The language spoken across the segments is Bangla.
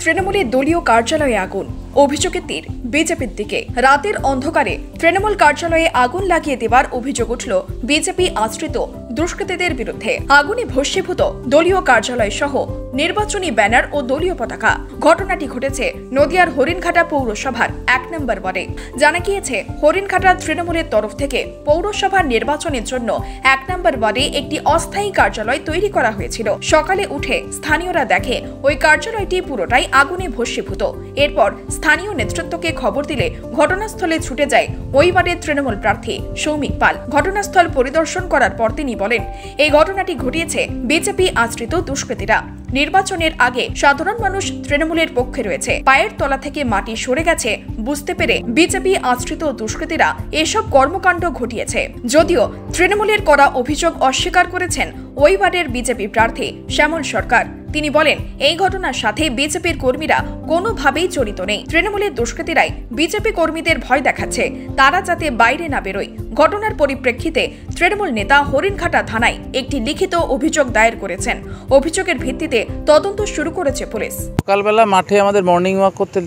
তৃণমূলের দলীয় কার্যালয়ে আগুন, অভিযোগের তীর বিজেপির দিকে। রাতের অন্ধকারে তৃণমূল কার্যালয়ে আগুন লাগিয়ে দেওয়ার অভিযোগ উঠল বিজেপি আশ্রিত দুষ্কৃতীদের বিরুদ্ধে। আগুনে ভস্মীভূত দলীয় কার্যালয় সহ নির্বাচনী ব্যানার ও দলীয় পতাকা। ঘটনাটি ঘটেছে নদিয়ার হরিণঘাটা পৌরসভার ১ নম্বর ওয়ার্ডে। জানা গিয়েছে, হরিণঘাটা তৃণমূলের তরফ থেকে পৌরসভার নির্বাচনের জন্য ১ নম্বর ওয়ার্ডে একটি অস্থায়ী কার্যালয় তৈরি করা হয়েছিল। সকালে উঠে স্থানীয়রা দেখে ওই কার্যালয়টি পুরোটাই আগুনে ভস্মীভূত। এরপর স্থানীয় নেতৃত্বকে খবর দিলে ঘটনাস্থলে ছুটে যায় ওই ওয়ার্ডের তৃণমূল প্রার্থী সৌমিক পাল। ঘটনাস্থল পরিদর্শন করার পর তিনি বলেন, এই ঘটনাটি ঘটিয়েছে বিজেপি আশ্রিত দুষ্কৃতীরা। নির্বাচনের আগে সাধারণ মানুষ তৃণমূলের পক্ষে রয়েছে। পায়ের তলা থেকে মাটি সরে গেছে বুঝতে পেরে বিজেপি আশ্রিত দুষ্কৃতীরা এসব কর্মকাণ্ড ঘটিয়েছে। যদিও তৃণমূলের করা অভিযোগ অস্বীকার করেছেন ওই ওয়ার্ডের বিজেপি প্রার্থী শ্যামল সরকার। তিনি বলেন, এই ঘটনার সাথে বিজেপির কর্মীরা কোনোভাবেই জড়িত নেই। তৃণমূলের দুষ্কৃতীরাই বিজেপি কর্মীদের ভয় দেখাচ্ছে, তারা যাতে বাইরে না বেরোয়। ঘটনার পরিপ্রেক্ষিতে তৃণমূল নেতা হরিণঘাটা থানায় একটি লিখিত অভিযোগ দায়ের করেছেন। অভিযোগের ভিত্তিতে তদন্ত শুরু করেছে পুলিশ। সকালবেলা মাঠে আমাদের মর্নিং ওয়াক করতে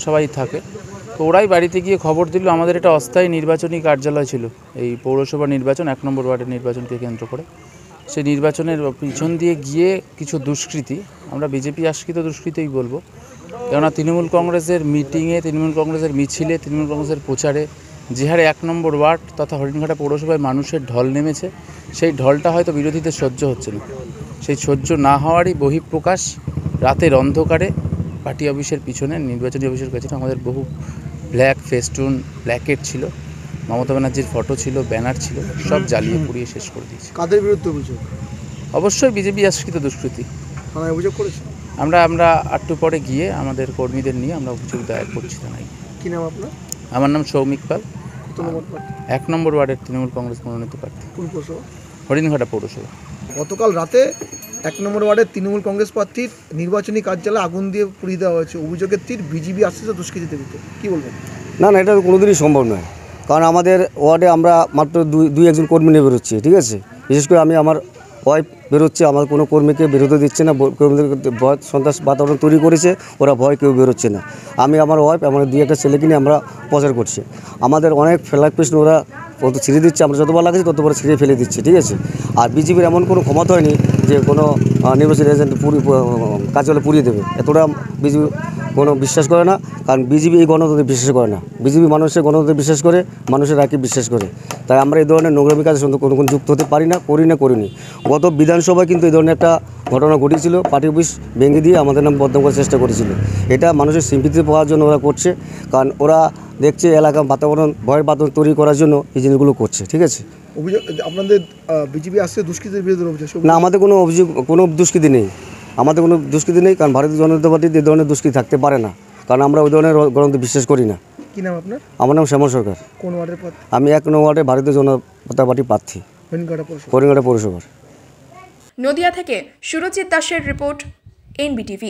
সবাই থাকে, তো ওরাই বাড়িতে গিয়ে খবর দিল আমাদের এটা অস্থায়ী নির্বাচনী কার্যালয় ছিল। এই পৌরসভা নির্বাচন ১ নম্বর ওয়ার্ডের নির্বাচনকে কেন্দ্র করে সেই নির্বাচনের পিছন দিয়ে গিয়ে কিছু দুষ্কৃতী, আমরা বিজেপি আশ্রিত দুষ্কৃতীই বলবো, কেননা তৃণমূল কংগ্রেসের মিটিংয়ে, তৃণমূল কংগ্রেসের মিছিলে, তৃণমূল কংগ্রেসের প্রচারে যে হারে ১ নম্বর ওয়ার্ড তথা হরিণঘাটা পৌরসভায় মানুষের ঢল নেমেছে, সেই ঢলটা হয়তো বিরোধীদের সহ্য হচ্ছে না। সেই সহ্য না হওয়ারই বহিঃপ্রকাশ রাতের অন্ধকারে পার্টি অফিসের পিছনে, নির্বাচনী অফিসের কাছে আমাদের বহু ব্ল্যাক ফেস্টুন প্ল্যাকেট ছিল, মমতা ব্যানার্জির ফটো ছিল, ব্যানার ছিল, সব জ্বালিয়ে পুড়িয়ে শেষ করে দিয়েছে। কাদের বিরুদ্ধে অভিযোগ? অবশ্যই বিজেপি আশ্রিত দুষ্কৃতী। থানায় অভিযোগ করেছে? আমরা একটু পরে গিয়ে আমাদের কর্মীদের নিয়ে আমরা অভিযোগ দায়ের করছি থানায়। কি নাম আপনার? আমার নাম সৌমিক পাল, কত নম্বর প্রার্থী? ১ নম্বর ওয়ার্ডের তৃণমূল কংগ্রেস মনোনীত প্রার্থী, কোন পৌরসভা? হরিণঘাটা পৌরসভা। গতকাল রাতে ১ নম্বর ওয়ার্ডের তৃণমূল কংগ্রেস প্রার্থীর নির্বাচনী কার্যালয়ে আগুন দিয়ে পুড়িয়ে দেওয়া হয়েছে। অভিযোগের তীর বিজেপি আশ্রিত দুষ্কৃতীদের বিরুদ্ধে। কী বলবেন? না, এটা কোনোদিনই সম্ভব নয়, কারণ আমাদের ওয়ার্ডে আমরা মাত্র দুই একজন কর্মী নিয়ে বেরোচ্ছি, ঠিক আছে। বিশেষ করে আমি আমার ওয়াইফ বেরোচ্ছে, আমার কোনো কর্মীকে বেরোতে দিচ্ছে না। কর্মীদের ভয় সন্ত্রাস বাতাবরণ তৈরি করেছে, ওরা ভয় কেউ বেরোচ্ছে না। আমি আমার ওয়াইফ, আমার 2-1টা ছেলেকে নিয়ে আমরা প্রচার করছি। আমাদের অনেক ফ্ল্যাগ পেস্ট ওরা কত ছিঁড়ে দিচ্ছে, আমরা যতবার লাগাচ্ছি ততবার ছিঁড়ে ফেলে দিচ্ছে, ঠিক আছে। আর বিজেপির এমন কোনো ক্ষমতা হয়নি যে কোনো নির্বাচনী এজেন্ট কার্যালয় পুড়িয়ে দেবে, এতটা বিজেপি কোনো বিশ্বাস করে না। কারণ বিজেপি এই গণতন্ত্রে বিশ্বাস করে না। বিজেপি মানুষের গণতন্ত্রে বিশ্বাস করে, মানুষের রায়কে বিশ্বাস করে। তাই আমরা এই ধরনের নোংরামি কাজের সঙ্গে কোনো যুক্ত হতে পারি না, করিনি। গত বিধানসভায় কিন্তু এই ধরনের একটা ঘটনা ঘটেছিল, পার্টি অফিস ভেঙে দিয়ে আমাদের নাম বদনাম করার চেষ্টা করেছিল। এটা মানুষের সিম্পিতি পাওয়ার জন্য ওরা করছে, কারণ ওরা দেখছে এলাকা বাতাবরণ, ভয়ের বাতাবরণ তৈরি করার জন্য এই জিনিসগুলো করছে, ঠিক আছে। অভিযোগ আপনাদের বিজেপি আশ্রিত দুষ্কৃতীদের বিরুদ্ধে অভিযোগ? না, আমাদের কোনো অভিযোগ, কোনো দুষ্কৃতি নেই। আমাদের কোনো দুষ্কৃতি নেই, কারণ ভারতীয় জনতা পার্টিতে এই ধরনের দুষ্কৃতি থাকতে পারে না, কারণ আমরা ওই ধরনের গণতন্ত্রে বিশ্বাস করি না। কী নাম আপনার? আমার নাম শ্যামল সরকার। কোন ওয়ার্ডের প্রার্থী? আমি ১ নম্বর ওয়ার্ডে ভারতীয় জনতা পার্টি প্রার্থী, হরিণঘাটা পৌরসভার। নদিয়া থেকে সুরজিৎ দাসের রিপোর্ট, NBTV।